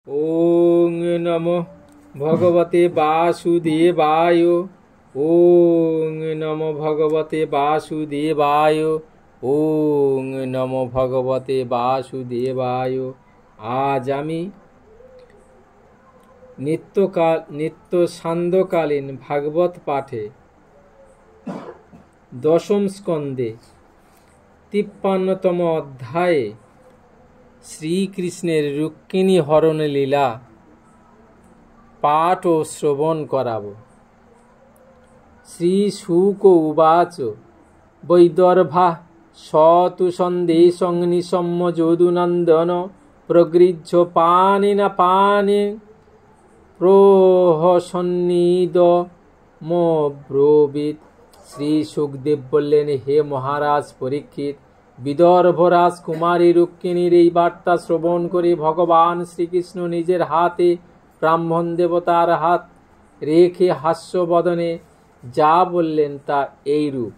ওং নমো ভগবতে বাসুদেবায়। ওং নমো ভগবতে বাসুদেবায়। ওং নমো ভগবতে বাসুদেবায়। আজ আমি নিত্য সান্ধ্যকালীন ভাগবত পাঠে দশম স্কন্ধে 53তম অধ্যায়ে শ্রীকৃষ্ণের রুক্মিণী হরণ লীলা পাঠ ও শ্রবণ করাব। শ্রীশুক উবাচ বৈদর্ভা সতু সন্দেশং নিশম্য যদুনন্দন প্রগৃহ্য পানেনা পানে প্রহসন্নিদমব্রবীৎ। শ্রী সুখদেব বললেন, হে মহারাজ পরীক্ষিত, বিদর্ভ রাজকুমারী রুক্মিণীর এই বার্তা শ্রবণ করে ভগবান শ্রীকৃষ্ণ নিজের হাতে ব্রাহ্মণ দেবতার হাত রেখে হাস্যবদনে যা বললেন তা এইরূপ।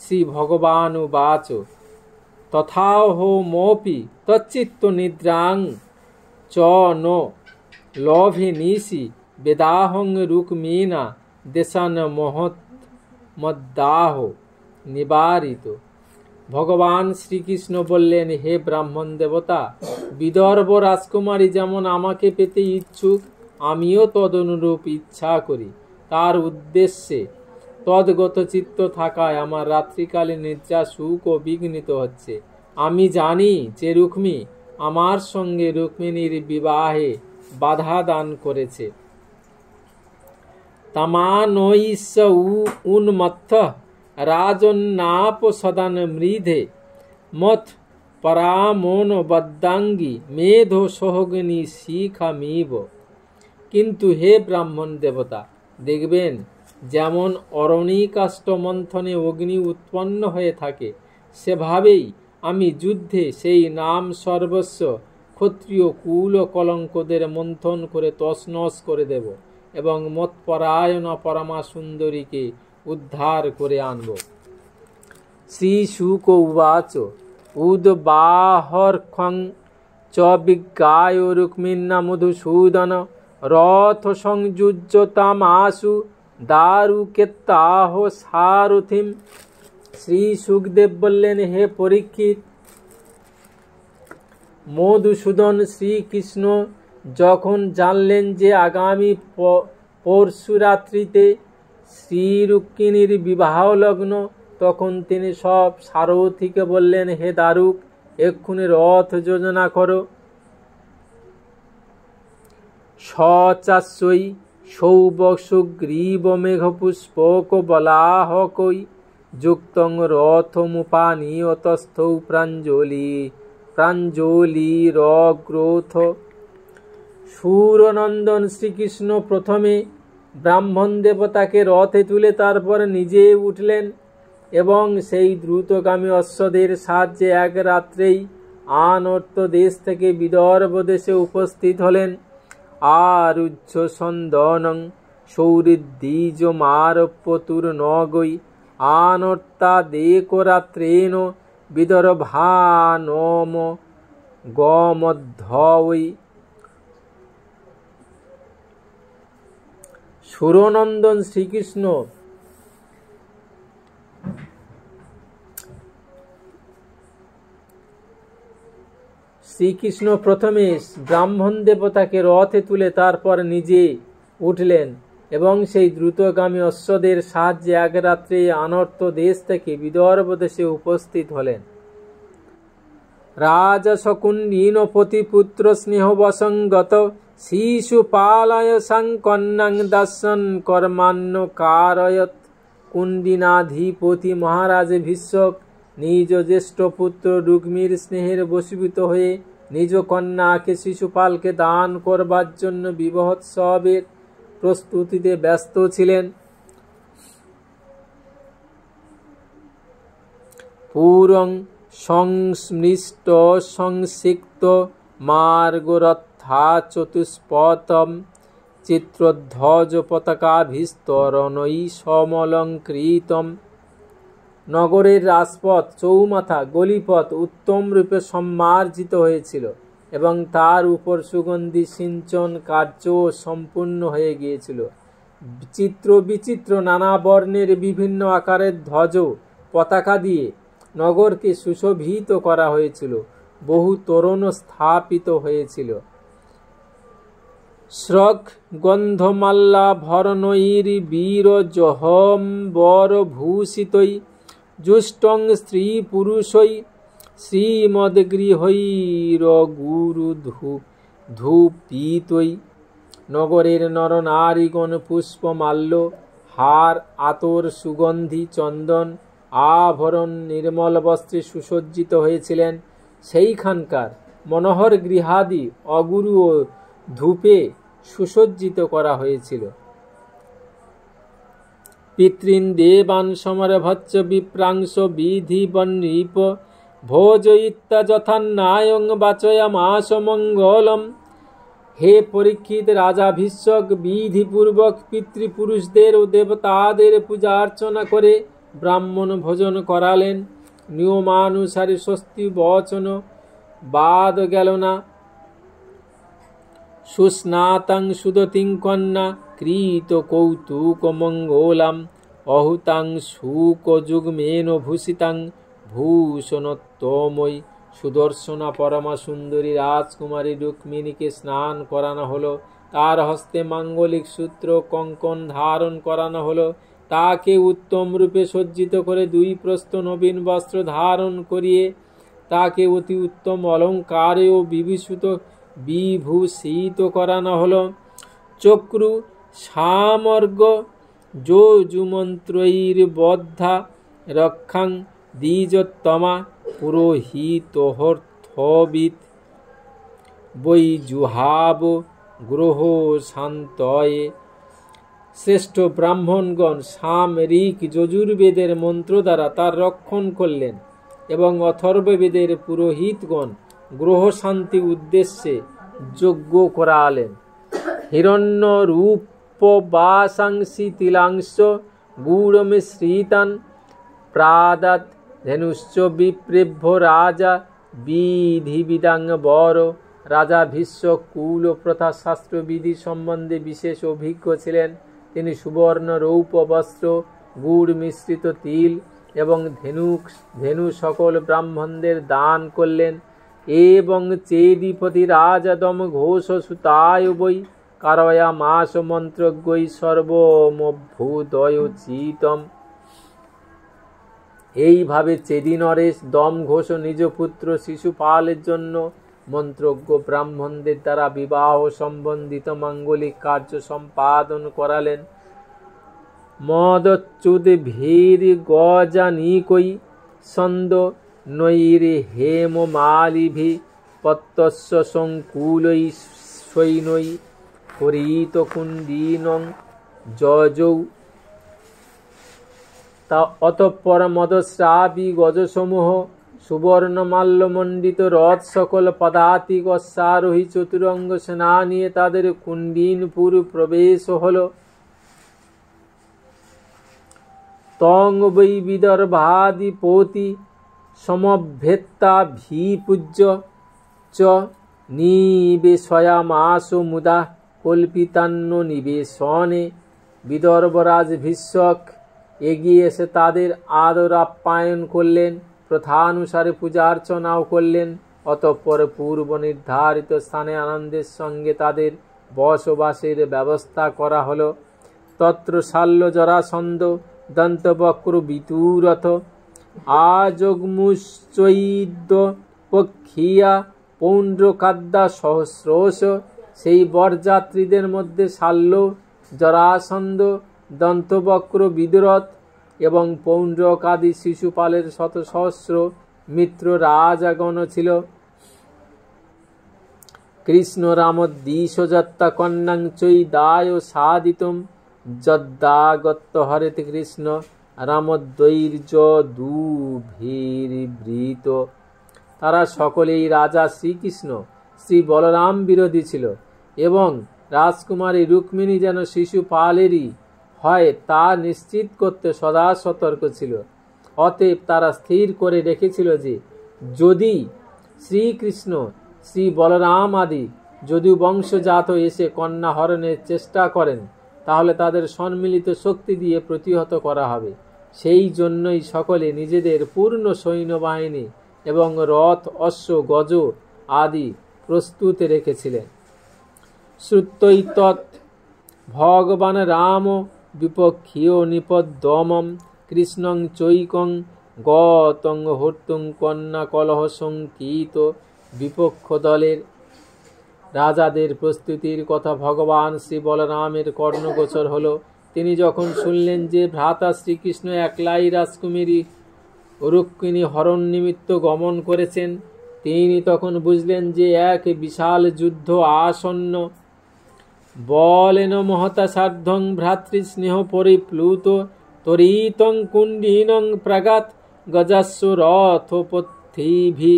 শ্রী ভগবান উবাচ তথাহো মোপি তচ্চিত্ত নিদ্রাং চ ন লভে নিশি বেদাহং রুক্মিণা দেশান মদ্দাহ নিবারিত। ভগবান শ্রীকৃষ্ণ বললেন, হে ব্রাহ্মণ দেবতা, বিদর্ভ রাজকুমারী যেমন আমাকে পেতে ইচ্ছুক, আমিও তদনুরূপ ইচ্ছা করি। তার উদ্দেশ্যে তদ্গত চিত্ত থাকায় আমার রাত্রিকালীন নিদ্রা সুখ ও বিঘ্নিত হচ্ছে। আমি জানি যে রুক্মী আমার সঙ্গে রুক্মিণীর বিবাহে বাধা দান করেছে। তামানৈস্য উন্মত্ত রাজন্নাপ সদান মৃধে মথ পরামোন বদ্দাঙ্গী মেধো সোহগ্নি শিখামিব। কিন্তু হে ব্রাহ্মণ দেবতা, দেখবেন যেমন অরণিকাষ্ঠ মন্থনে অগ্নি উৎপন্ন হয়ে থাকে, সেভাবেই আমি যুদ্ধে সেই নাম সর্বস্ব ক্ষত্রিয় কুল কলঙ্কদের মন্থন করে তছনছ করে দেব এবং মৎপরায়ণা পরমা সুন্দরীকে উদ্ধার করে আনব। শ্রী শুক উবাচ উদ্বাহর্খং চ বিজ্ঞায় রুক্মিণা মধুসূদন রথ সংযুজ্যতামাশু দারুকেত্তাহ সারথিম। শ্রী সুখদেব বললেন, হে পরীক্ষিত, মধুসূদন শ্রীকৃষ্ণ যখন জানলেন যে আগামী পরশুরাত্রিতে শ্রী রুক্মিণীর বিবাহ লগ্ন, তখন তিনি সব সারথিকে বললেন, হে দারুক, এক্ষুনি রথ যোজনা করো। সচাস্যই সৌবসুগ্রীব মেঘপুষ্পক বলাহকৈ যুক্তং রথমুপানীয়তস্থৌ প্রাঞ্জলিরগ্রোথ। সুরনন্দন শ্রীকৃষ্ণ প্রথমে ব্রাহ্মণ দেবতাকে রথে তুলে তারপর নিজে উঠলেন এবং সেই দ্রুতগামী অশ্বদের সাহায্যে এক রাত্রেই আনর্ত দেশ থেকে বিদর্ভ দেশে উপস্থিত হলেন। আরুহ্য সন্দনং সৌরিদ্বিজমারপ্যতুর নগৈ আনর্তাদেকরাত্রেণ বিদর্ভানম গমধ্বৈ। সুরনন্দন শ্রীকৃষ্ণ প্রথমে ব্রাহ্মণ দেবতাকে রথে তুলে তারপর নিজে উঠলেন এবং সেই দ্রুতগামী অশ্বদের সাহায্যে এক রাত্রে আনর্ত দেশ থেকে বিদর্ভ দেশে উপস্থিত হলেন। রাজশকুণ্ডীন পতিপুত্র স্নেহবশঙ্গত শিশুপালয় সংকন্যাং দর্শন কর্মান্য কারয়ত। কুণ্ডিনাধিপতি মহারাজ ভীষ্মক নিজ জ্যেষ্ঠ পুত্র রুক্মিণীর স্নেহের বশীভূত হয়ে নিজ কন্যাকে শিশুপালকে দান করবার জন্য বিবাহোৎসবের প্রস্তুতিতে ব্যস্ত ছিলেন। পুরং সংস্মৃষ্ট সংসিক্ত মার্গরথা চতুষ্পথম চিত্রধ্বজ পতাকাভিস্তরণৈ সমলঙ্কৃতম। নগরের রাজপথ, চৌমাথা, গলিপথ উত্তম রূপে সম্মার্জিত হয়েছিল এবং তার উপর সুগন্ধি সিঞ্চন কার্য সম্পূর্ণ হয়ে গিয়েছিল। চিত্র বিচিত্র নানা বর্ণের বিভিন্ন আকারের ধ্বজ পতাকা দিয়ে নগরকে সুশোভিত করা হয়েছিল। বহু তোরণ স্থাপিত হয়েছিল। শ্রক গন্ধমাল্লা ভরণৈর বীর জহম্বর ভূষিতৈ জুষ্টং স্ত্রী পুরুষৈ শ্রীমদ্গৃহৈর গুরু ধূপিতৈ। নগরের নরনারীগণ পুষ্পমাল্য, হার, আতর, সুগন্ধি, চন্দন, আভরণ, নির্মল বস্ত্রে সুসজ্জিত হয়েছিলেন। সেইখানকার মনোহর গৃহাদি অগুরু ও ধূপে সুসজ্জিত করা হয়েছিল। পিতৃন দেবান সমরভচ্চ বিপ্রাংশ বিধি বন্নৃপ ভোজয়িত্বা যথান্যায়ং বাচয়ামাস মঙ্গলম। হে পরীক্ষিত, রাজা ভীষ্মক বিধিপূর্বক পিতৃপুরুষদের ও দেবতাদের পূজা অর্চনা করে ব্রাহ্মণ ভোজন করালেন। নিয়মানুসারে স্বস্তি বচন বাদ গেল না। সুস্নাতাং সুদতিং কন্যা কৃত কৌতুক মঙ্গলাম অহুতাং শুক যুগ্মেন ভূষিতাং ভূষণোত্তময়ী। সুদর্শনা পরমা সুন্দরী রাজকুমারী রুক্মিণীকে স্নান করানো হলো। তার হস্তে মাঙ্গলিক সূত্র কঙ্কণ ধারণ করানো হলো। তাকে উত্তম রূপে সজ্জিত করে 2 প্রস্থ নবীন বস্ত্র ধারণ করিয়ে তাকে অতি উত্তম অলঙ্কারে ও বিভূষিত করানো হলো। চক্রু সামর্গ যজুমন্ত্রৈর বদ্ধা রক্ষাং দ্বিজোত্তমা পুরোহিতোহর্থবিদ বৈজুহাব গ্রহ শান্তয়ে। শ্রেষ্ঠ ব্রাহ্মণগণ সামরিক যজুর্বেদের মন্ত্র দ্বারা তার রক্ষণ করলেন এবং অথর্ববেদের পুরোহিতগণ গ্রহ শান্তি উদ্দেশ্যে যজ্ঞ করালেন। হিরণ্য রূপ বাসাংসি তিলাংশ গুড়মিশ্রিতান প্রাদাত ধেনুশ্চ বিপ্রেভ্য রাজা বিধিবিদাং বর। রাজা ভীষ্মক কুল ও প্রথা শাস্ত্রবিধি সম্বন্ধে বিশেষ অভিজ্ঞ ছিলেন। তিনি সুবর্ণ রৌপ্য বস্ত্র, গুড় মিশ্রিত তিল এবং ধেনু সকল ব্রাহ্মণদের দান করলেন। এবং চেদিপতি রাজাদম ঘোষ সুতায় বৈ কারয়া মাস মন্ত্রজ্ঞই সর্বমভ্যুদয়োচিতম। এইভাবে চেদি নরেশ দম ঘোষ নিজ পুত্র শিশুপালের জন্য মন্ত্রজ্ঞ ব্রাহ্মণদের দ্বারা বিবাহ সম্বন্ধিত মাঙ্গলিক কার্য সম্পাদন করালেন। মদচ্যুত ভীর গজানিকৈ ছন্দ নৈর হেম মালিভি পত্তস্য সংকুলৈ সৈনৈ হরিত কুণ্ডীনং যজৌ। তা অতঃপর মদস্রাবী গজসমূহ সুবর্ণ মাল্যমণ্ডিত রথ সকল পদাতিক অশ্বারোহী চতুরঙ্গ সেনা নিয়ে তাদের কুণ্ডীনপুর প্রবেশ হল। তং বৈ বিদর্ভাদিপতি সমভ্যেত্তা ভিপূজ্য চ নিবেশয়ামাস মুদা কল্পিতান্ন নিবেশনে। বিদর্ভরাজ ভীষ্মক এগিয়ে এসে তাদের আদর আপ্যায়ন করলেন, প্রথানুসারে পূজা অর্চনাও করলেন। অতঃপর পূর্ব নির্ধারিত স্থানে আনন্দের সঙ্গে তাদের বসবাসের ব্যবস্থা করা হল। তত্র শাল্য জরাসন্ধ দন্তবক্র বিতুরথ আজগ্মুশ্চৈদ্য পক্ষিয়া পৌণ্ড্রকাদ্যা সহস্রশ। সেই বরযাত্রীদের মধ্যে শাল্য, জরাসন্ধ, দন্তবক্র, বিদুরথ এবং পৌণ্ড্রকাদি শিশুপালের শত সহস্র মিত্র রাজাগণ ছিল। কৃষ্ণ রামদ্বিষযত্তা কন্যাং চৈ দায় সাদিতম যদ্দাগত্য হরেতে কৃষ্ণ রামদ্বৈর্য দুভির্বৃত। তারা সকলেই রাজা শ্রীকৃষ্ণ শ্রী বলরাম বিরোধী ছিল এবং রাজকুমারী রুক্মিণী যেন শিশুপালেরই হয় তা নিশ্চিত করতে সদা সতর্ক ছিল। অতএব তারা স্থির করে রেখেছিল যে যদি শ্রীকৃষ্ণ শ্রী বলরাম আদি যদু বংশজাত এসে কন্যা হরণের চেষ্টা করেন, তাহলে তাদের সম্মিলিত শক্তি দিয়ে প্রতিহত করা হবে। সেই জন্যই সকলে নিজেদের পূর্ণ সৈন্যবাহিনী এবং রথ, অশ্ব, গজ আদি প্রস্তুত রেখেছিলেন। শ্রুত্যৈতৎ ভগবান রাম বিপক্ষীয় নিপদ্যমম কৃষ্ণং চৈকং গতং হর্তুং কন্যা কলহ শঙ্কিত। বিপক্ষ দলের রাজাদের প্রস্তুতির কথা ভগবান শ্রী বলরামের কর্ণগোচর হল। তিনি যখন শুনলেন যে ভ্রাতা শ্রীকৃষ্ণ একলাই রাজকুমারী রুক্মিণী হরণ নিমিত্ত গমন করেছেন, তিনি তখন বুঝলেন যে এক বিশাল যুদ্ধ আসন্ন। বলেন মহতা সার্ধং ভ্রাতৃস্নেহ পরিপ্লুত তরিতং কুণ্ডিনং প্রাগাত গজাস্য রথোপথিভি।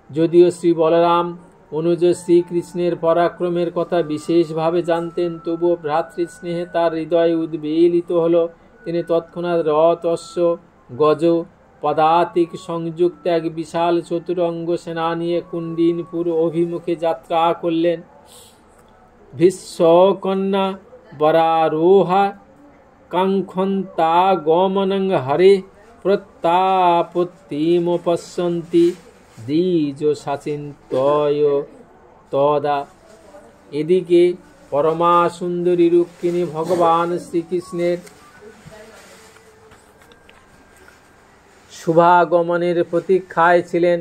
যদিও শ্রী বলরাম অনুজ শ্রীকৃষ্ণের পরাক্রমের কথা বিশেষভাবে জানতেন, তবুও ভ্রাতৃস্নেহে তার হৃদয় উদ্বেলিত হল। তিনি তৎক্ষণাৎ রথ, অশ্ব, গজ, পদাতিক সংযুক্ত এক বিশাল চতুরঙ্গ সেনা নিয়ে কুণ্ডিনপুর অভিমুখে যাত্রা করলেন। ভীষ্মকন্যা বরারোহা কাঙ্ক্ষন্তা গমনং হরে প্রত্যাপত্তিমপশ্যন্তি দ্বিজ সাচিন্তয় তদা। এদিকে পরমা সুন্দরী রুক্মিণী ভগবান শ্রীকৃষ্ণের শুভাগমনের প্রতীক্ষায় ছিলেন।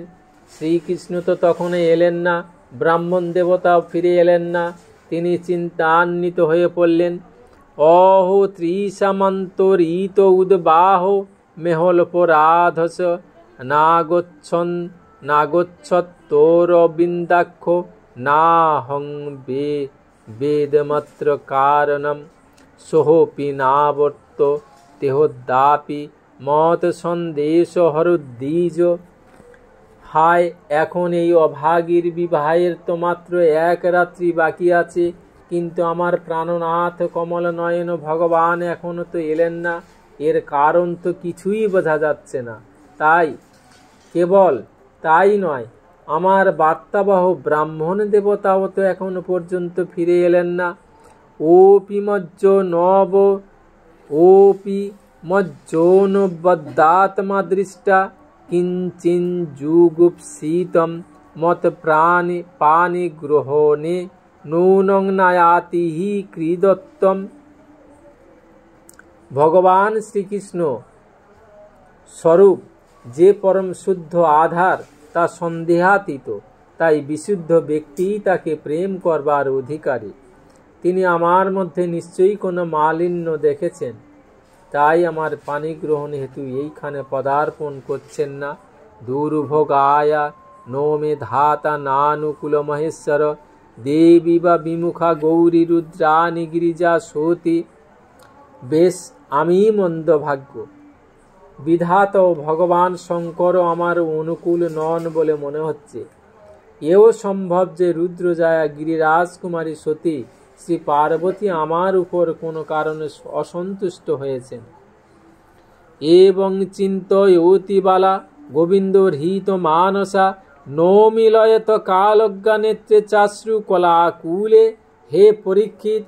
শ্রীকৃষ্ণ তো তখনই এলেন না, ব্রাহ্মণ দেবতাও ফিরে এলেন না। তিনি চিন্তান্বিত হয়ে পড়লেন। অহো ত্রিসামান্তরিত উদ্বাহ মেহলপরাধস নাগচ্ছত্তরবিন্দাক্ষ নাহং বেদমাত্র কারণম সোহপি নাবর্ত তেহদাপি মত সন্দেশ হরুদ্দিজ। হায়, এখন এই অভাগীর বিবাহের তো মাত্র এক রাত্রি বাকি আছে, কিন্তু আমার প্রাণনাথ কমল নয়ন ভগবান এখনো তো এলেন না। এর কারণ তো কিছুই বোঝা যাচ্ছে না। কেবল তাই নয়, আমার বার্তাবাহ ব্রাহ্মণ দেবতাও তো এখনো পর্যন্ত ফিরে এলেন না। ওপি মজ্জোনবদ্দাত্মা দৃষ্টা কিঞ্চিন যুগুপ্সিতম মত প্রাণী পানি গ্রহণে নূনং নায়াতি হি ক্রীদত্তম। ভগবান শ্রীকৃষ্ণ স্বরূপ যে পরম শুদ্ধ আধার তা সন্দেহাতীত, তাই বিশুদ্ধ ব্যক্তিই তাকে প্রেম করবার অধিকারী। তিনি আমার মধ্যে নিশ্চয়ই কোনো মালিন্য দেখেছেন, তাই আমার পানি গ্রহণ হেতু এইখানে পদার্পণ করছেন না। দুর্ভোগায়া নো মে ধাতা নানুকূল মহেশ্বর দেবী বা বিমুখা গৌরী রুদ্রাণী গিরিজা সতী। বেশ, আমি মন্দভাগ্য, বিধাতা ও ভগবান শঙ্করও আমার অনুকূল নন বলে মনে হচ্ছে। এও সম্ভব যে রুদ্রজায়া গিরিরাজকুমারী সতী শ্রী পার্বতী আমার উপর কোনো কারণে অসন্তুষ্ট হয়েছেন। এবং চিন্তয়তি বালা গোবিন্দ হৃত মানসা নৌমিলয়ত কালজ্ঞা নেত্রে চাশ্রু কলাকুলে। হে পরীক্ষিত,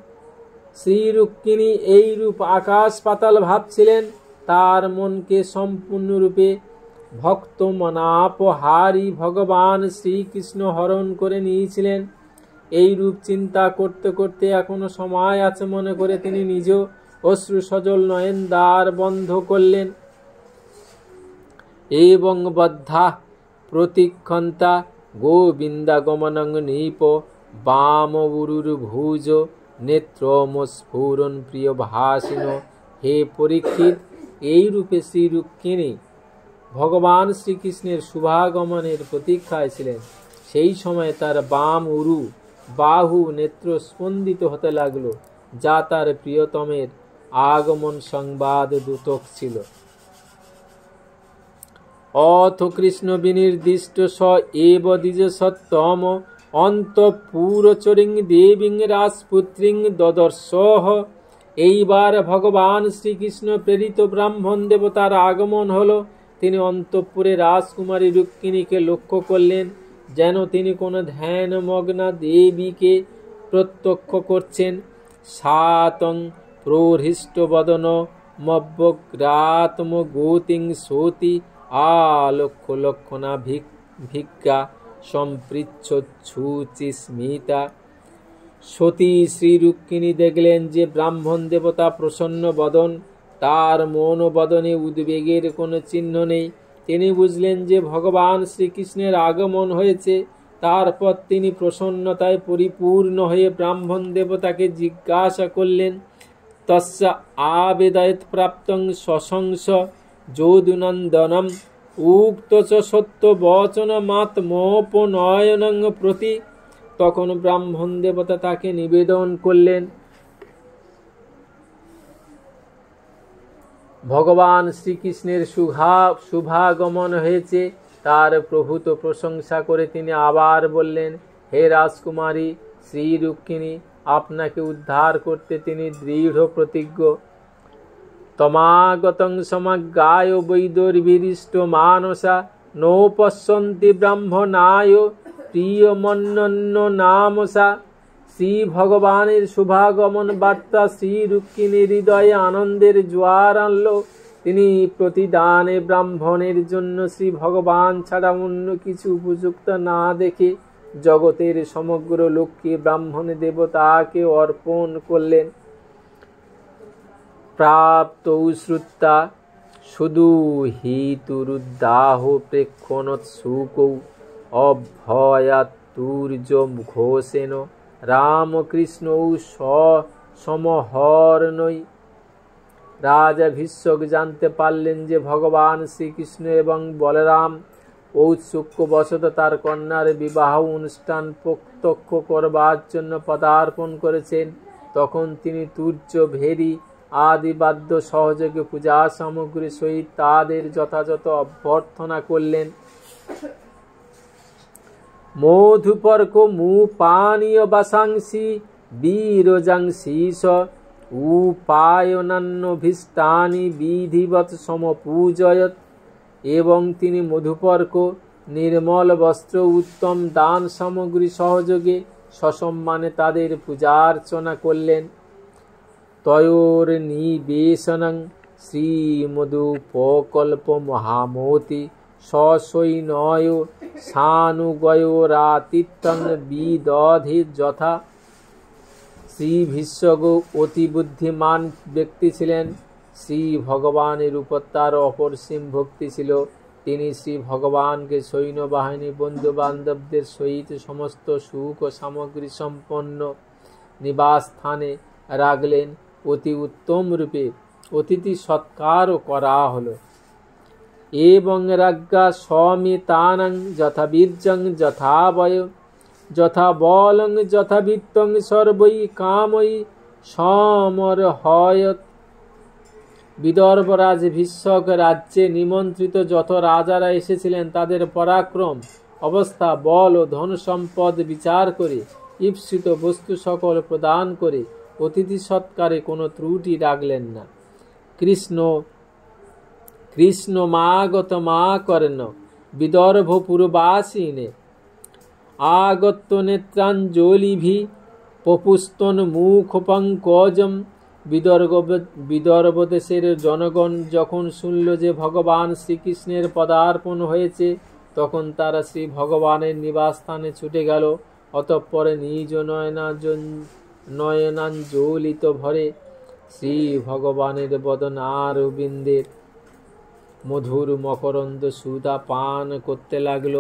শ্রী রুক্মিণী এইরূপ আকাশ পাতাল ভাবছিলেন। তার মনকে সম্পূর্ণরূপে ভক্ত মনাপহারী ভগবান শ্রীকৃষ্ণ হরণ করে নিয়েছিলেন। এই রূপ চিন্তা করতে করতে এখনো সময় আছে মনে করে তিনি নিজ অশ্রু সজল নয়ন দ্বার বন্ধ করলেন। এবং বদ্ধা প্রতীক্ষন্তা গোবিন্দাগমনং নৃপ বামবুরুর ভুজ নেত্রমস্ফুরন প্রিয় ভাসিন। হে পরীক্ষিত, এই রূপে শ্রী রুক্মিণী ভগবান শ্রীকৃষ্ণের শুভাগমনের প্রতীক্ষায় ছিলেন। সেই সময় তার বাম উরু বাহু নেত্র স্পন্দিত হতে লাগলো, যা তার প্রিয়তমের আগমন সংবাদ দূতক ছিল। অথ কৃষ্ণ বিনির্দিষ্ট স এব দ্বিজ সত্তম অন্তঃপুরচরিং দেবীং রাজপুত্রিং দদর্শহ। এইবার ভগবান শ্রীকৃষ্ণ প্রেরিত ব্রাহ্মণ দেবতার আগমন হলো। তিনি অন্তঃপুরে রাজকুমারী রুক্মিণীকে লক্ষ্য করলেন। যেন তিনি কোনো ধ্যানমগ্না দেবীকে প্রত্যক্ষ করছেন। সাতং প্রহৃষ্টবদন মব্যগ্রাতম গতিং সতি আলক্ষ লক্ষণা ভিজ্ঞা সম্পৃচ্ছুচি স্মিতা। সতী শ্রী রুক্মিণী দেখলেন যে ব্রাহ্মণ দেবতা প্রসন্ন বদন, তার মন বদনে উদ্বেগের কোনো চিহ্ন নেই। তিনি বুঝলেন যে ভগবান শ্রীকৃষ্ণের আগমন হয়েছে। তারপর তিনি প্রসন্নতায় পরিপূর্ণ হয়ে ব্রাহ্মণ দেবতাকে জিজ্ঞাসা করলেন, তস্য আবেদয়ৎ প্রাপ্তং সশংস যদুনন্দনম উক্ত চ সত্য বচনমাত্মোপনয়নং প্রতি। তখন ব্রাহ্মণ দেবতা তাকে নিবেদন করলেন, ভগবান শ্রীকৃষ্ণের শুভাগমন হয়েছে। তার প্রভূত প্রশংসা করে তিনি আবার বললেন, হে রাজকুমারী শ্রী রুক্মিণী, আপনাকে উদ্ধার করতে তিনি দৃঢ় প্রতিজ্ঞ। তমাগতং সমাজ্ঞায় বৈদর্ভীরিষ্ট মানসা নৌপশ্যন্তি ব্রাহ্মণায় প্রিয়মন্যন্য নামসা। শ্রী ভগবানের শুভাগমন বার্তা শ্রী রুক্মিণীর হৃদয়ে আনন্দের জোয়ার আনল। তিনি প্রতিদানে ব্রাহ্মণের জন্য শ্রী ভগবান ছাড়া অন্য কিছু উপযুক্ত না দেখে জগতের সমগ্র লোককে ব্রাহ্মণ দেবতাকে অর্পণ করলেন। প্রাপ্ত শ্রুতা শুধু হিতুরুদ্দাহ প্রেক্ষণোৎসুকৌ অভয়াতুর্য ঘোষেন রামকৃষ্ণ সমহরণই। রাজা ভীষ্মক জানতে পারলেন যে ভগবান শ্রীকৃষ্ণ এবং বলরাম ঔৎসুক্যবশত তার কন্যার বিবাহ অনুষ্ঠান প্রত্যক্ষ করবার জন্য পদার্পণ করেছেন। তখন তিনি তুর্য ভেরি আদি বাদ্য সহযোগে পূজা সামগ্রী সহিত তাদের যথাযথ অভ্যর্থনা করলেন। মধুপর্ক মু পানীয় বাসাংসি বীরজাংশীষ উপায়নান্যভীষ্টানি বিধিবৎ সমপূজয়ত। এবং তিনি মধুপর্ক, নির্মল বস্ত্র, উত্তম দান সামগ্রী সহযোগে সসম্মানে তাদের পূজার্চনা করলেন। তয়োর নিবেশনং শ্রীমধুপকল্প মহামতি সসৈনয় সানুগয়োরাতিত্যং বিদধি যথা। শ্রী ভীষ্মক অতি বুদ্ধিমান ব্যক্তি ছিলেন। শ্রী ভগবানের উপর তার অপরিসীম ভক্তি ছিল। তিনি শ্রী ভগবানকে সৈন্যবাহিনী বন্ধু বান্ধবদের সহিত সমস্ত সুখ ও সামগ্রী সম্পন্ন নিবাসস্থানে রাখলেন। অতি উত্তম রূপে অতিথি সৎকারও করা হলো। এবং রাজ্ঞা সমিতানং যথাবীর্যং যথাবয় যথা বলং যথাবৃত্তং সর্বৈ কামৈ সমরহয়ত। বিদর্ভরাজ ভীষ্মক রাজ্যে নিমন্ত্রিত যত রাজারা এসেছিলেন তাদের পরাক্রম, অবস্থা, বল ও ধন সম্পদ বিচার করে ঈপ্সিত বস্তু সকল প্রদান করে অতিথি সৎকারে কোনো ত্রুটি রাখলেন না। কৃষ্ণ মাগত মা কর্ণ বিদর্ভপুরবাসিনে আগত্য নেত্রাঞ্জলিভি পপুস্তন মুখ পঙ্কজম। বিদর্ভ দেশের জনগণ যখন শুনল যে ভগবান শ্রীকৃষ্ণের পদার্পণ হয়েছে, তখন তারা শ্রী ভগবানের নিবাসস্থানে ছুটে গেল। অতঃপর নিজ নয়নাঞ্জলিত ভরে শ্রী ভগবানের বদনারবিন্দের মধুর মকরন্দ সুধা পান করতে লাগল।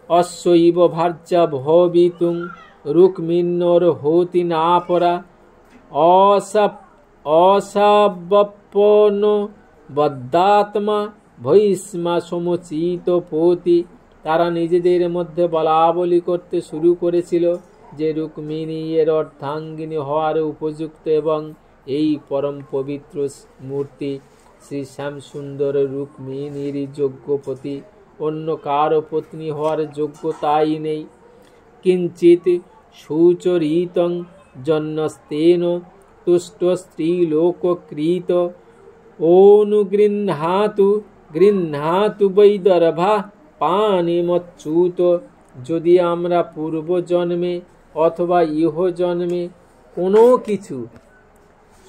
অশ্বৈব ভার্যা ভবিতুং রুক্মিণ্যর হতি না পরা অসাবপ্পন বদ্ধাত্মা ভৈষ্মা সমচিত পতি। তারা নিজেদের মধ্যে বলাবলি করতে শুরু করেছিল যে রুক্মিণী এর অর্ধাঙ্গিনী হওয়ার উপযুক্ত এবং এই পরম পবিত্র মূর্তি শ্রী শ্যামসুন্দর রুক্মিণীর যোগ্যপতি, অন্য কারো পত্নী হওয়ার যোগ্যতাই নেই। কিঞ্চিত সুচরিতং জন্যস্তেন তুষ্ট স্ত্রীলোককৃত অনুগৃহাতু বৈদর্ভা পানিমচ্যুত যদি আমরা পূর্বজন্মে অথবা ইহজন্মে কোনো কিছু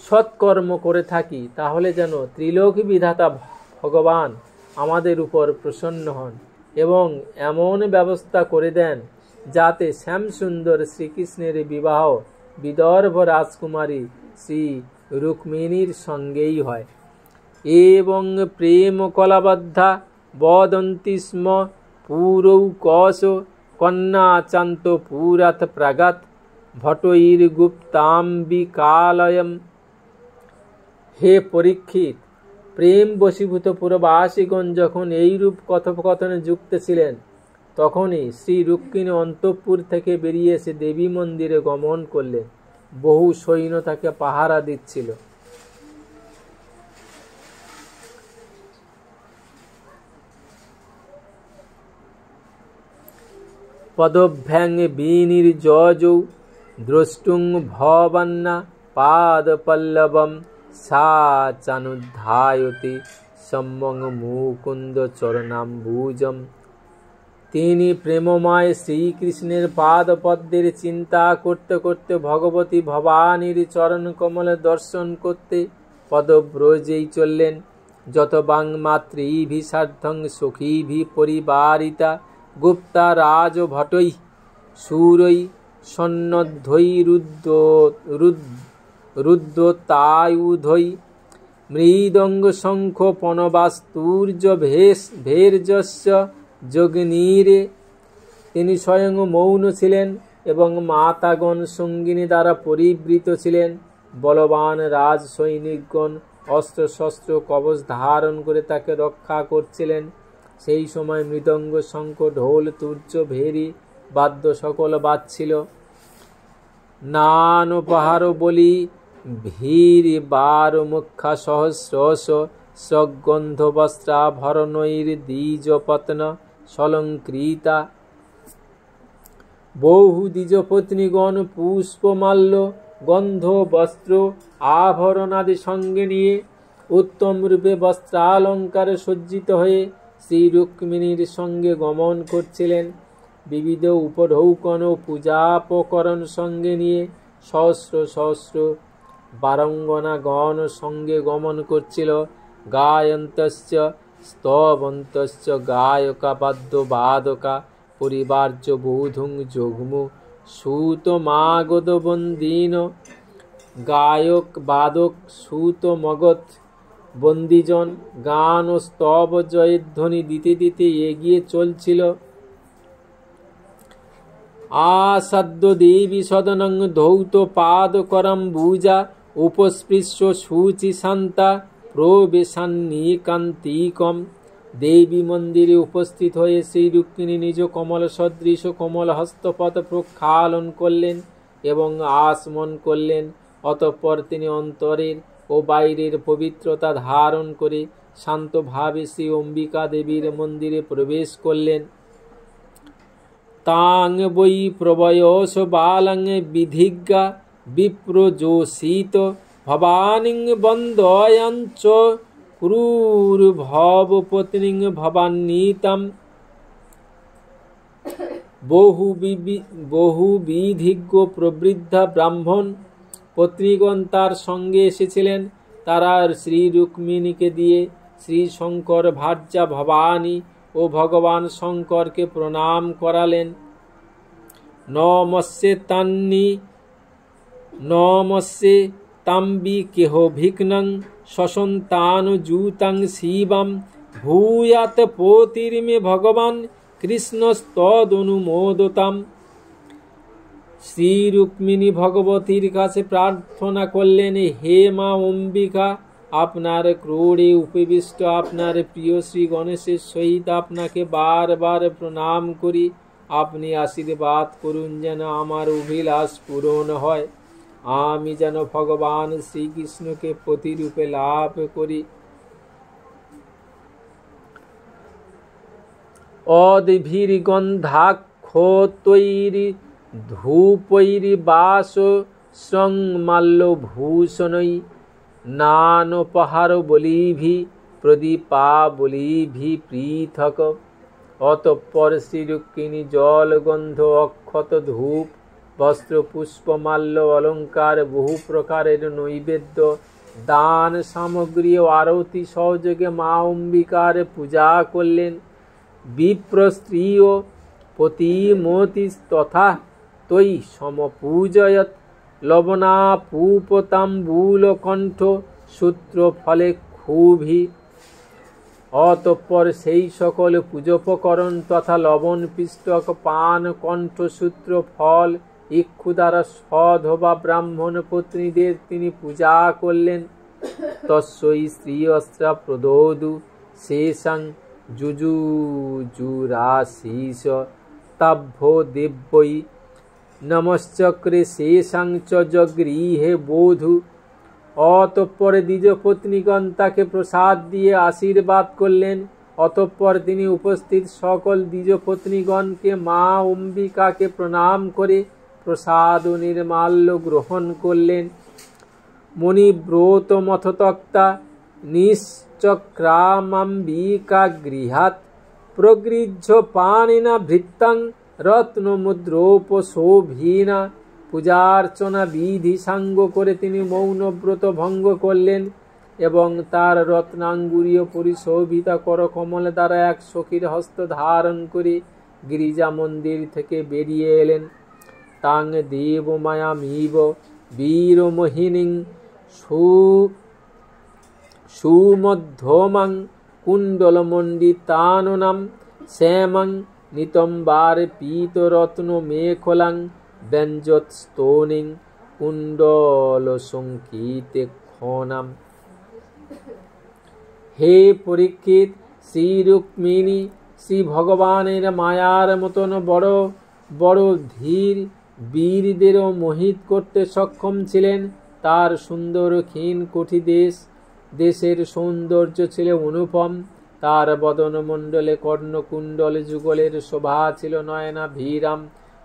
সৎকর্ম করে থাকি, তাহলে যেন ত্রিলোক বিধাতা ভগবান আমাদের উপর প্রসন্ন হন এবং এমন ব্যবস্থা করে দেন যাতে শ্যামসুন্দর শ্রীকৃষ্ণের বিবাহ বিদর্ভ রাজকুমারী শ্রী রুক্মিণীর সঙ্গেই হয়। এবং প্রেম কলাবদ্ধা বদন্তি স্ম পুরৌকশ কন্যা চান্ত পুরাত প্রাগাত ভটৈর্গুপ্তাম্বিকালয়ম। হে পরীক্ষিত, প্রেম বশীভূত পুরবাসীগণ যখন এইরূপ কথোপকথনে যুক্ত ছিলেন, তখনই শ্রী রুক্মিণী অন্তঃপুর থেকে বেরিয়ে এসে দেবী মন্দিরে গমন করলেন। বহু সৈন্য তাকে পাহারা দিচ্ছিল। পদভ্যাং বিনির্যজৌ দ্রষ্টুং ভবান্না পাদপল্লবম সা চানুধ্যায়তি সম্যং মুকুন্দ চরণাম্বুজম। তিনি প্রেমময় শ্রীকৃষ্ণের পাদপদ্মের চিন্তা করতে করতে ভগবতী ভবানীর চরণ কমলে দর্শন করতে পদব্রজেই চললেন। যত বাং মাতৃভি সার্ধং সখীভি পরিবারিতা গুপ্তা রাজ ভটৈ সুরৈ রুদ্রতায়ুধৈ মৃদঙ্গ শঙ্খ পনবাস্তুর্য ভের্যস্য যোগিনীরে। তিনি স্বয়ং মৌন ছিলেন এবং মাতাগণ সঙ্গিনী দ্বারা পরিবৃত ছিলেন। বলবান রাজ সৈনিকগণ অস্ত্র শস্ত্র কবচ ধারণ করে তাকে রক্ষা করছিলেন। সেই সময় মৃদঙ্গ শঙ্খ ঢোল তুর্য ভেরি বাদ্য সকল বাজছিল। নান পাহাড় বলি ভীর বার মুখা সহস্রশ সগন্ধ বস্ত্রাভরণৈর দ্বিজ পত্ন সলঙ্কৃতা। বহু দ্বিজ পত্নীগণ পুষ্পমাল্য গন্ধ বস্ত্র আভরণাদি সঙ্গে নিয়ে উত্তম রূপে বস্ত্রালঙ্কারে সজ্জিত হয়ে শ্রী রুক্মিণীর সঙ্গে গমন করছিলেন। বিবিধ উপঢৌকন ও পূজাপকরণ সঙ্গে নিয়ে সহস্র সহস্র বারঙ্গনাগণ সঙ্গে গমন করছিল। গায়ন্তশ্চ স্তবন্তশ্চ গায়কা বাদ্য বাদকা পরিবার্য বৌধুং যোগমু সুত মাগদ বন্দিন। গায়ক বাদক সুত মগধ বন্দীজন গান ও স্তব জয়ধ্বনি দিতে দিতে এগিয়ে চলছিল। আসাদ্য দেবী সদনং ধৌত পাদ করম্বুজা উপস্পৃশ্য শুচি শান্তা প্রবেশান্নিকান্তিকম। দেবী মন্দিরে উপস্থিত হয়ে শ্রী রুক্মিণী নিজ কমল সদৃশ কোমল হস্তপদ প্রক্ষালন করলেন এবং আসমন করলেন। অতঃপর তিনি অন্তরের ও বাইরের পবিত্রতা ধারণ করে শান্তভাবে শ্রী অম্বিকা দেবীর মন্দিরে প্রবেশ করলেন। তাং বৈ প্রবয়স বালং বিধিজ্ঞা বিপ্রজোষিত ভবানীং বন্দয়ঞ্চ ক্রূর ভব পত্নীং ভবান্বিতাম। বহুবিধিজ্ঞ প্রবৃদ্ধা ব্রাহ্মণ পত্নীগণ তার সঙ্গে এসেছিলেন। তারা শ্রী রুক্মিণীকে দিয়ে শ্রী শঙ্কর ভার্যা ভবানী ও ভগবান শঙ্করকে প্রণাম করালেন। নমস্যে তাম্বি কেহ ভিঘ্নং সসন্তানুজুতাং শিবম ভূয়াত পতির্মে ভগবান কৃষ্ণস্তদনুমোদতাম। শ্রী রুক্মিণী ভগবতীর কাছে প্রার্থনা করলেন, হে মা অম্বিকা, আপনার ক্রোড়ে উপবিষ্ট আপনার প্রিয় শ্রী গণেশের সহিত আপনাকে বারবার প্রণাম করি। আপনি আশীর্বাদ করুন যেন আমার অভিলাষ পূরণ হয়, আমি যেন ভগবান শ্রীকৃষ্ণকে পতিরূপে লাভ করি। অদ্ভির গন্ধাক্ষতৈরি ধূপৈরি বাস সংমাল্যভূষণৈ নানপহার বলিভি প্রদীপা বলিভি পৃথক। অতঃপর শ্রীরুক্মিণী জল গন্ধ অক্ষত ধূপ বস্ত্র পুষ্পমাল্য অলঙ্কার বহু প্রকারের নৈবেদ্য দান সামগ্রী ও আরতি সহযোগে মা অম্বিকার পূজা করলেন। বিপ্র স্ত্রী ও পতিমতি তথা তৈ সমপূজয়ত লবণাপূপতাম্বুল কণ্ঠ সূত্র ফলে খুবই। অতঃপর সেই সকল পূজোপকরণ তথা লবণ পিষ্টক পান কণ্ঠসূত্র ফল ইক্ষু দ্বারা সধবা ব্রাহ্মণ পত্নীদের তিনি পূজা করলেন। তস্যৈ শ্রী অস্ত্রা প্রদোদু শেষাং যুযুজুরাশীষ তাভ্য দেব্যৈ নমশ্চক্রে শেষাং চ জগৃহে বোধু। অতঃপর দ্বিজ পত্নীগণ তাকে প্রসাদ দিয়ে আশীর্বাদ করলেন। অতঃপর তিনি উপস্থিত সকল দ্বিজ পত্নীগণকে মা অম্বিকাকে প্রণাম করে প্রসাদ ও নির্মাল্য গ্রহণ করলেন। মণিব্রত মথতক্তা নিশ্চক্রামাম্বিকা গৃহাৎ প্রগৃহ্য পাণিনা ভৃত্তাং রত্নমুদ্রোপশোভীনা। পূজার্চনা বিধি সাঙ্গ করে তিনি মৌনব্রত ভঙ্গ করলেন এবং তার রত্নাঙ্গুরীয় পরিশোভিতা করকমল দ্বারা এক সখীর হস্ত ধারণ করে গিরিজা মন্দির থেকে বেরিয়ে এলেন। তাং দেবমায়ামিব বীরমোহিনীং সুমধ্যমাং কুণ্ডলমণ্ডিতাননাম শ্যামাং নিতম্বার পীতরত্ন মেখলাং ব্যঞ্জতস্তোনিং কুণ্ডল সংকীতে ক্ষণাম। হে পরীক্ষিত, শ্রী রুক্মিণী শ্রী ভগবানের মায়ার মতন বড় বড় ধীর বীরদেরও মোহিত করতে সক্ষম ছিলেন। তার সুন্দর ক্ষীণ কোঠি দেশের সৌন্দর্য ছিল অনুপম। তার বদনমণ্ডলে কর্ণকুণ্ডল যুগলের শোভা ছিল নয়না ভীরাম।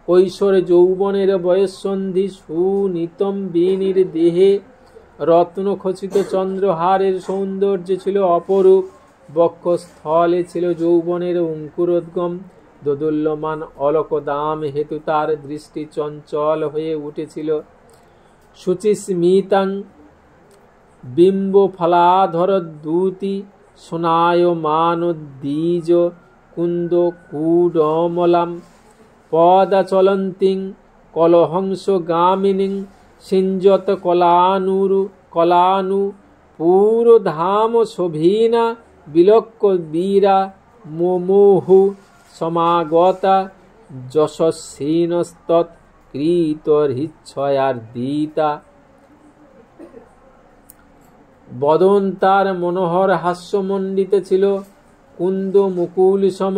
কৈশোর যৌবনের বয়ঃসন্ধি সুনিতম্বিনীর দেহে রত্নখচিত চন্দ্রহারের সৌন্দর্য ছিল অপরূপ। বক্ষস্থলে ছিল যৌবনের অঙ্কুরোদ্গম। দোদুল্যমান অলক দাম হেতু তার দৃষ্টি চঞ্চল হয়ে উঠেছিল। শুচিস্মিতাং বিম্ব ফলাধর দ্যুতি সোনায়মানোদ্দীজ কুন্দ কুডমলাম পদাচলন্তিং কলহংস গামিনীং সিঞ্জত কলানু পুরধাম শোভীনা বিলক্ক বীরা মোমোহু সমাগতা যশস্বিনস্তৎ কৃতহৃচ্ছয়ার্দিতা। বদন তার মনোহর হাস্যমণ্ডিত ছিল। কুন্দ মুকুল সম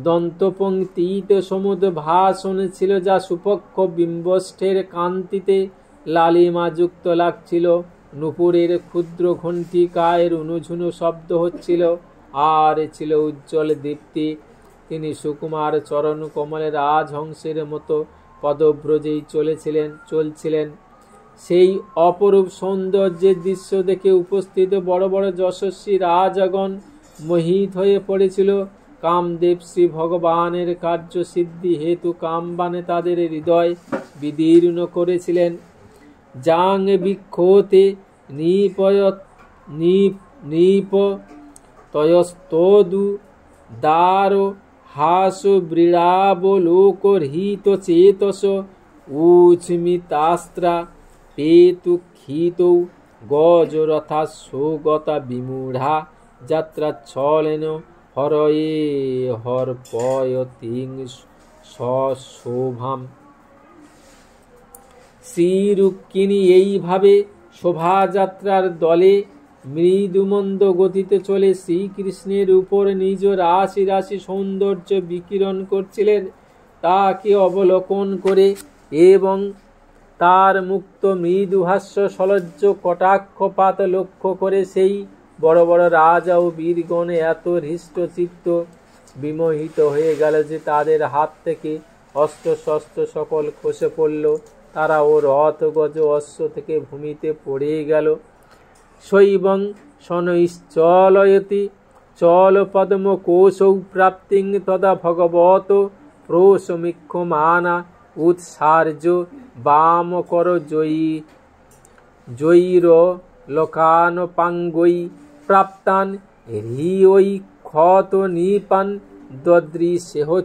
দন্তপঙ্ক্তিতে সমুদ্র ভাষণ ছিল, যা সুপক্ষ বিম্বষ্ঠের কান্তিতে লালিমাযুক্ত লাগছিল। নূপুরের ক্ষুদ্র ঘণ্টিকায়ের অনুঝুনু শব্দ হচ্ছিল, আর ছিল উজ্জ্বল দীপ্তি। তিনি সুকুমার চরণ কমলে রাজহংসের মতো পদব্রজেই চলছিলেন। সেই অপরূপ সৌন্দর্যের দৃশ্য দেখে উপস্থিত বড় বড় যশস্বী রাজগণ মোহিত হয়ে পড়েছিল। কামদেব শ্রী ভগবানের কার্যসিদ্ধি হেতু কামবানে তাদের হৃদয় বিদীর্ণ করেছিলেন। জাং বিক্ষোতে তয়স্তদু দারো হাস ব্রীড়াবলোকরহিত চেতস উচ্মিতাস্ত্রা পেতুক্ষিতৌ গজরথা সৌগতা বিমূঢ়া যাত্রাচ্ছলেন হরয়ে হর্পয়তিং সশোভাম। শ্রী রুক্মিণী এইভাবে শোভাযাত্রার দলে মৃদুমন্দ গতিতে চলে শ্রীকৃষ্ণের উপর নিজ রাশি রাশি সৌন্দর্য বিকিরণ করছিলেন। তাকে অবলোকন করে এবং তার মুক্ত মৃদুহাস্য সলজ্জ কটাক্ষপাত লক্ষ্য করে সেই বড় বড় রাজা ও বীরগণ এত হৃষ্টচিত্ত বিমোহিত হয়ে গেল যে তাদের হাত থেকে অস্ত্র শস্ত্র সকল খসে পড়ল। তারা ও রথ গজ অশ্ব থেকে ভূমিতে পড়ে গেল। শৈবং শনৈশ্চলয়তি চল পদ্ম কোশৌ প্রাপ্তিং তদা ভগবত প্রসমীক্ষমানা উৎসার্য বাম কর জয়ী জয়ীর লোকান পাঙ্গৈ প্রাপ্তান হ্রিয়ৈ ক্ষত নিপান দদৃশেহচ্যুতংসা।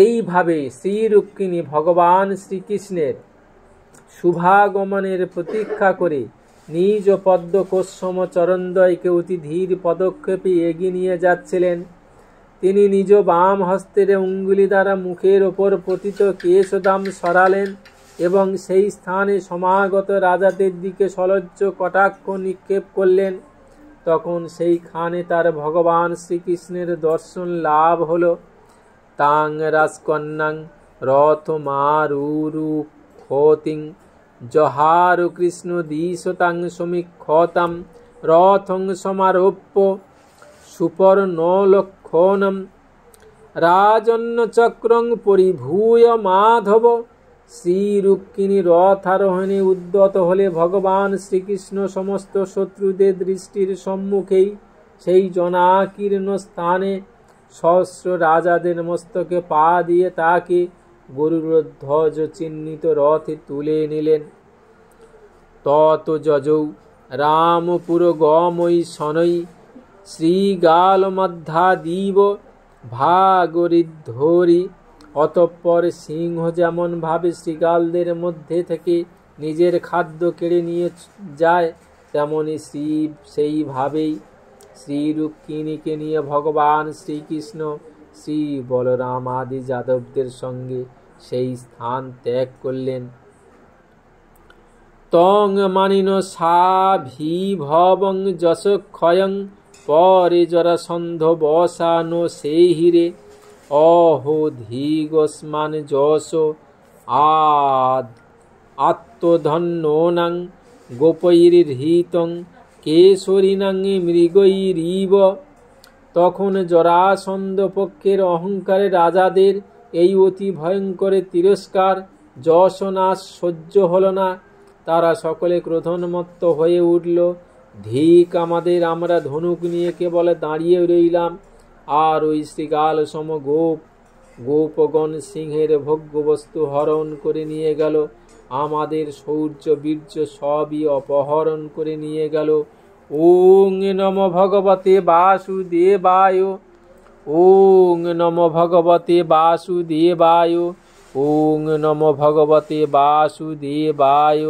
এইভাবে শ্রী রুক্মিণী ভগবান শ্রীকৃষ্ণের শুভাগমনের প্রতীক্ষা করে নিজ পদ্মকোশম চরণদ্বয়কে অতি ধীর পদক্ষেপে এগিয়ে নিয়ে যাচ্ছিলেন। তিনি নিজ বাম হস্তের অঙ্গুলি দ্বারা মুখের ওপর পতিত কেশদাম সরালেন এবং সেই স্থানে সমাগত রাজাদের দিকে সলজ্জ কটাক্ষ নিক্ষেপ করলেন। তখন সেইখানে তার ভগবান শ্রীকৃষ্ণের দর্শন লাভ হল। তাং রাজকন্যাং রথমারুরুক্ষতিং জহার কৃষ্ণ দিশতাং সমীক্ষতাম রথং সমারোপ্য সুপর্ণলক্ষণম রাজন্য চক্রং পরিভূয় মাধব। শ্রী রুক্মিণী রথারোহণে উদ্যত হলে ভগবান শ্রীকৃষ্ণ সমস্ত শত্রুদের দৃষ্টির সম্মুখেই সেই জনাকীর্ণ স্থানে সহস্র রাজাদের মস্তকে পা দিয়ে তাকে গরুড়ধ্বজ চিহ্নিত রথে তুলে নিলেন। তত যজৌ রামপুর গমৈ শনৈ শ্রীগাল মধ্যাদিব ভাগরিদ্ধরি। অতঃপর সিংহ যেমন ভাবে শ্রীগালদের মধ্যে থেকে নিজের খাদ্য কেড়ে নিয়ে যায়, তেমনি শিব সেইভাবেই শ্রী রুক্মিণীকে নিয়ে ভগবান শ্রীকৃষ্ণ শ্রী বলরাম আদি যাদবদের সঙ্গে সেই স্থান ত্যাগ করলেন। তং মানিন সাভিভবং যশক্ষয়ং পরে জরাসন্ধ বসানো সেই হিরে অহোধিগস্মান যশ আত্মধন্যনাং গোপৈর্হৃতং কেশরিনাং মৃগৈরিব। তখন জরাসন্ধ পক্ষের অহংকারে রাজাদের এই অতি ভয়ঙ্কর তিরস্কার যশনাশ সহ্য হল না। তারা সকলে ক্রোধোন্মত্ত হয়ে উঠল। ধিক আমাদের, আমরা ধনুক নিয়ে কেবল দাঁড়িয়ে রইলাম, আর ওই শ্রীগাল সম গোপগণ সিংহের ভোগ্যবস্তু হরণ করে নিয়ে গেল। আমাদের শৌর্য বীর্য সবই অপহরণ করে নিয়ে গেল। ওং নমো ভগবতে বাসুদেবায়। ওং নমো ভগবতে বাসুদেবায়। ওং নমো ভগবতে বাসুদেবায়।